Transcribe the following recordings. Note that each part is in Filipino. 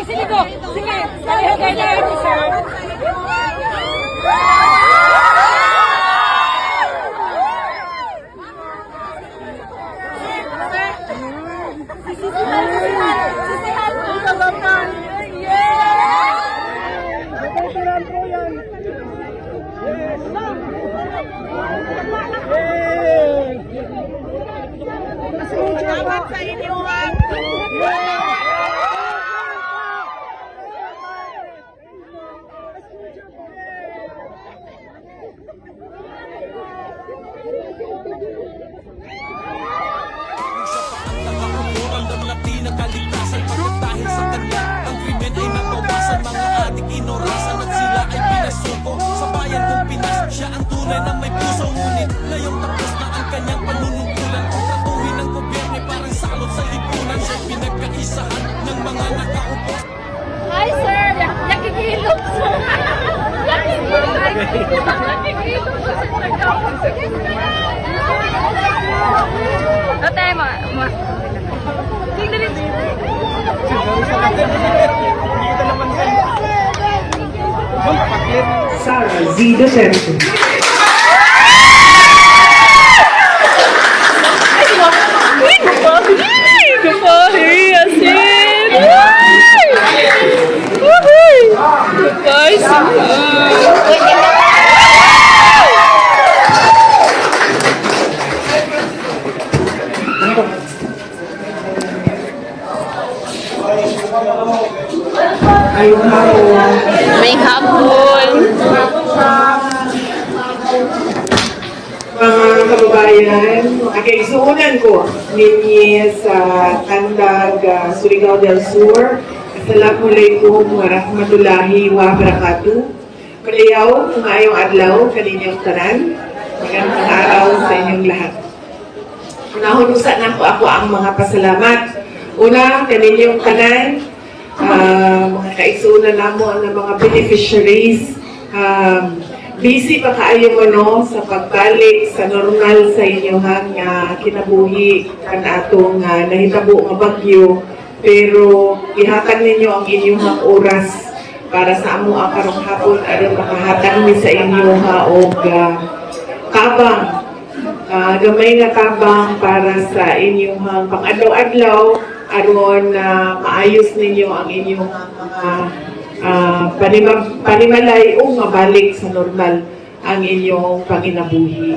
Sige ko. Sige. Sige, sir. Salamat sa inyo. Nakaligtasan pagkat dahil sa kanya ang krimen ay nabawasan. Mga adik inorasan at sila ay pinasuko sa bayan kong Pinas. Siya ang tunay na may puso, ngunit ngayong tapos na ang kanyang panunungkulan. Tratuhin ng gobyerno parang salot sa lipunan. Siya pinagkaisahan ng mga nakaupo. Hi, sir! Nakikilok, sir! Nakikilok, sir! Tatay, Sara Z. Docente. Ayun hapon. may hapon. Mga kababayan, kaisuunan ko ninyi sa Tandag, Surigao del Sur. Assalamualaikum warahmatullahi wabarakatuh. Kalayaw, maayong adlaw, kaninyong tanan. Magandang araw sa inyong lahat. Nahunusan ako ang mga pasalamat. Una, kaninyong tanan, mga kaisunan namo ng mga beneficiaries. Busy pa kaayo mo sa pagbalik sa normal sa inyong kinabuhi kan atong nahitabo nga bagyo, pero ihatag ninyo ang inyong oras para sa amo ang karong hapon aron makahatag mi sa inyo og tabang, gamay nga tabang para sa inyong pang-adlaw-adlaw aron maayos ninyo ang inyong panimalay o mabalik sa normal ang inyong panginabuhi.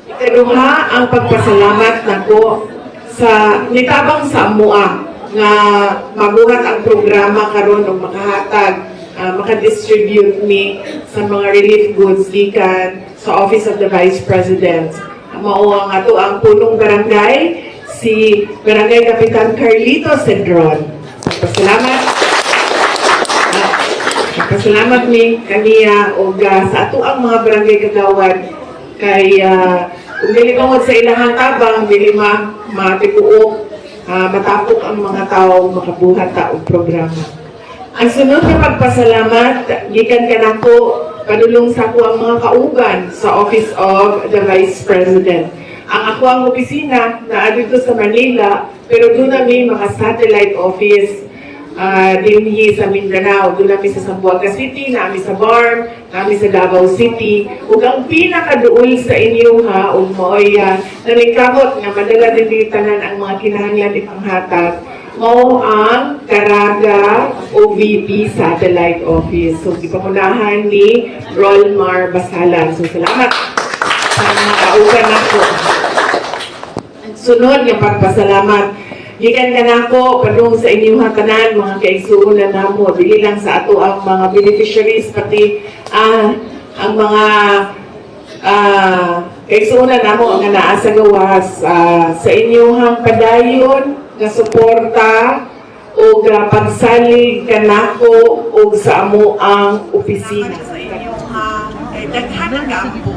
Ikaduha, ang pagpasalamat nako sa nitabang sa amua nga mabuhat ang programa karon og makahatag, maka-distribute mi sa mga relief goods gikan sa Office of the Vice President. Mao ang ato ang punong barangay, si Barangay Kapitan Carlito Cedron. Pasalamat ni kaniya o sa ato ang mga barangay kagawad kay kung nilipangod sa ilahang tabang, dili matipuok, matapok ang mga tao makabuhat ta og programa. Ang sunod na pagpasalamat, gikan kanako padulong sa ako ang mga kauban sa Office of the Vice President. Ang ako ang opisina na dito sa Manila, pero doon namin mga satellite office dinhi sa Mindanao, doon namin sa Zamboanga City, namin sa Barm, namin sa Davao City. Ug ang pinakaduol sa inyo ug maoy nalingkamot nga madala din tanan ang mga kinahanglan ipanghatag mao ang Caraga OVP Satellite Office. So gipangunahan ni Rolmar Basalan. So salamat sa mga kauban nako. Sunod yung pagpasalamat. Gikan ka nako padung sa inyong tanan mga kaigsuonan namo, dili lang sa ato ang mga beneficiaries pati ang mga kaigsuonan namo ang naa sa gawas sa inyong padayon nga suporta o pagsalig kanako o sa amo ang opisina. Sa inyong daghan ang kampo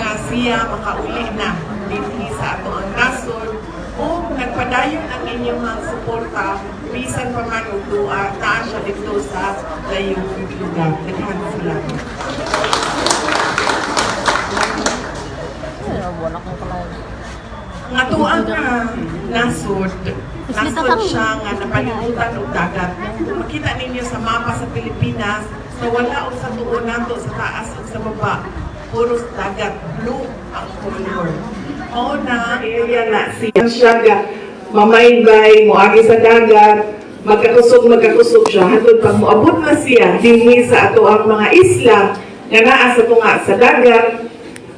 nga siya makauli na dinhi sa ato ang nasod o nagpadayon ang inyong suporta bisan pa man o naa siya dito sa layong lugar. Daghan salamat. Ang atuan nga nasod siya nga napalibutan og dagat. Kung makita ninyo sa mapa sa Pilipinas, na wala og sa tuon nato sa taas ug sa baba, puro dagat, blue ang color. Mao na area na siya ga mamaybay moagi sa dagat, magkakusog siya hatod pag moabot na siya dinhi sa ato ang mga isla nga naa sa tunga sa dagat,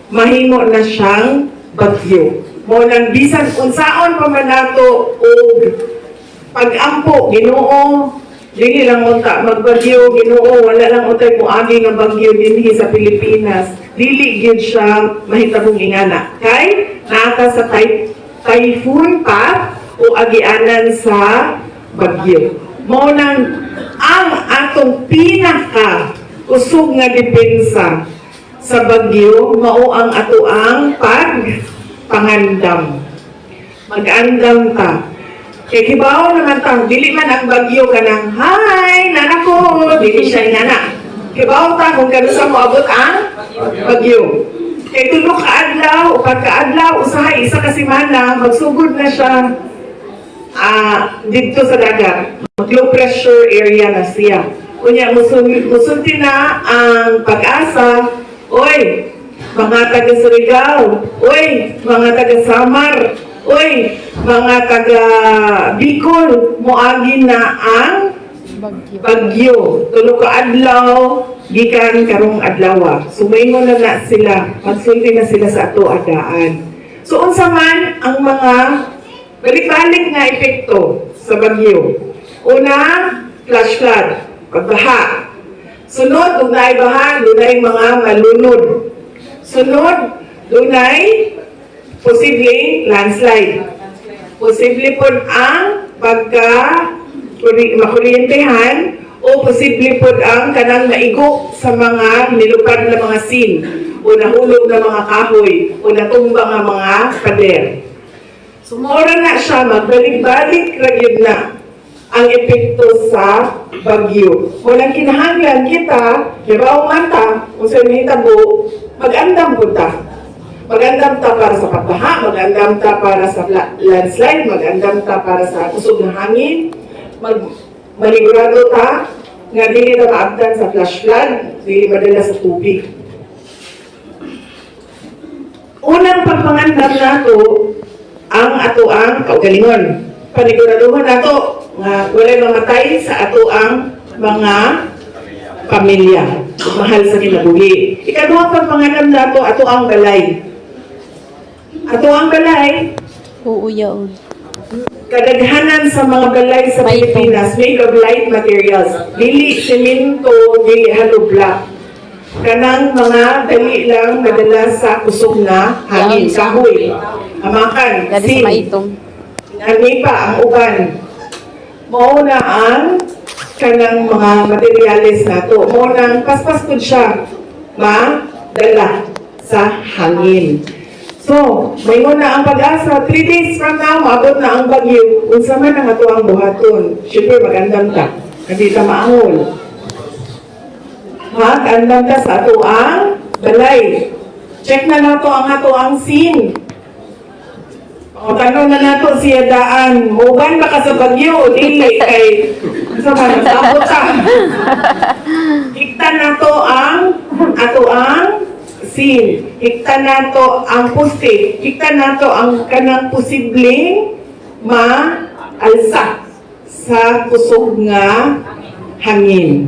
mahimo na siyang bagyo. Mo nang bisan unsaon pa man nato og pag-ampo Ginoo, dili lang unta magbagyo Ginoo, wala lang untay moagi nga bagyo dinhi sa Pilipinas, dili gyud siya mahitabong ingana kay naata sa typhoon path o agianan sa bagyo. Mo nang ang atong pinaka kusog nga depensa sa bagyo mao ang ato ang pangandam. Mag-andam ta. Kay kibaw naman ta, dili man ang bagyo kanang, "Hi, nanako," dili siya ingana. Kibaw ta kung kano sa moabot ang bagyo. Kay tulo ka adlaw, upat ka adlaw, usahay isa ka semana, magsugod na siya dito sa dagat. Low pressure area na siya. Kunya musulti na ang Pag-asa. Oy, mga taga Surigao, oy, mga taga Samar, oy, mga taga Bicol, moagi na ang bagyo. Tulo ka adlaw, gikan karong adlaw. Sumaingon na sila, magsulti na sila sa ato adaan. So unsa man ang mga balik-balik na epekto sa bagyo. Una, flash flood, pagbaha. Sunod, dunay baha, dunay mga malunod. Sunod, dunay posibleng landslide. Posible po ang makuryentehan o posible po ang kanang naigo sa mga nilupad na mga sin o nahulog na mga kahoy o natumba nga mga pader. Sumora na siya, magbalik-balik ragyod na ang epekto sa bagyo. Walang kinahanglan kita, kibaw mata, kung sa nahitabo, mag-andam po ta. Mag-andam ta para sa pagbaha, mag-andam ta para sa landslide, mag-andam ta para sa kusog ng hangin, maligurado ta, nga dili na maabdan sa flash flood, dili madala sa tubig. Unang pagpangandam nato, ang ato ang kaugalingon. Paniguraduhan nato nga walay mamatay sa ato ang mga pamilya. Mahal sa kinabuhi. Ikaduhang pagpangandam nato ato ang balay. Ato ang balay. Oo, yaon. Kadaghanan sa mga balay sa Pilipinas made of light materials. Dili semento, dili hollow block. Kanang mga dali lang madala sa kusog na hangin, kahoy, amakan, Dali sa maitong. Ani pa ang uban. Mao na ang kanang mga materyales nato. Mao nang paspas pud siya madala sa hangin. So, may na ang Pag-asa, 3 days from now, maabot na ang bagyo. Unsa man ang ato ang buhaton. Siyempre, magandam ta. Hindi ta maangol. Magandam ta sa ato ang balay. Check na nato ang ato ang scene. O, tanong na nato siya daan, muban ba ka sa bagyo? Dili kay, sa mga sabot ka. Hikta nato ang ato ang scene. Hikta nato ang poste. Hikta nato ang kanang posibleng maalsa sa kusog nga hangin.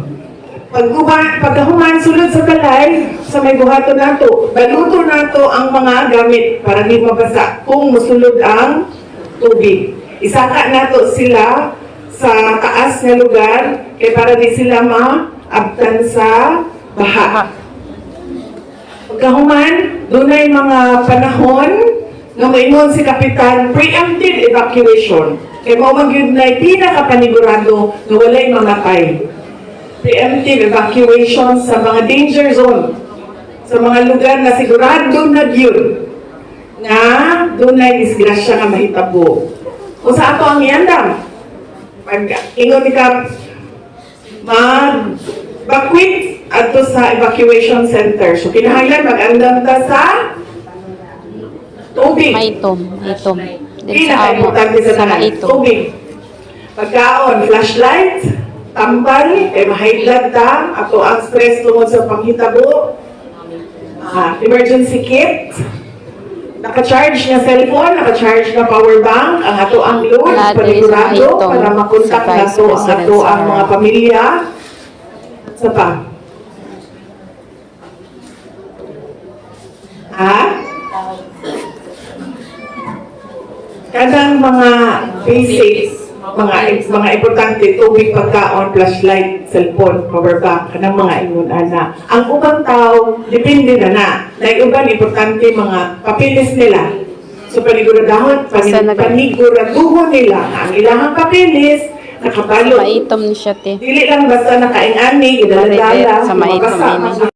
Pagkahuman sulod sa balay, sa may buhato nato, baluto nato ang mga gamit para di mabasa kung musulod ang tubig. Isaka nato sila sa taas na lugar kay para di sila maabtan sa baha. Pagkahuman, dunay mga panahon nga moingon si Kapitan, preemptive evacuation. Kay mao man gyud nay pinakapanigurado nga walay mamatay. Preemptive evacuation sa mga danger zone, sa mga lugar na sigurado na gyud nga dunay disgrasya nga mahitabo. O sa ato ang iandam, pag ingon ni ka mag-evacuate adto sa evacuation center. So kinahanglan mag-andam ta sa tubig. Maitom. Dito sa amo. Pinaka-importante sa Sa tanan, maitom. tubig. Pagkaon, flashlight, tambal, kay mahidlat ta, ato ang stress tungod sa panghitabo. Emergency kit, naka-charge na cellphone, naka-charge na power bank, ang ato ang load, Lahat diri sa panigurado, maitom, para makontak sa na Vice to ang President ato ang Sara. mga pamilya. Sa pa? Kadang mga basics, mga importante, tubig, pagkaon, flashlight, cellphone, power bank, kanang mga ingon ana. Ang ubang tao, depende na. Uban importante mga papilis nila. So paniguradahon, paniguraduhon nila nga ang ilahang papilis, nakabalo. Maitom ni siya te. Dili lang basta nakaingani, idala-dala, Sa maitom mabasa, ini.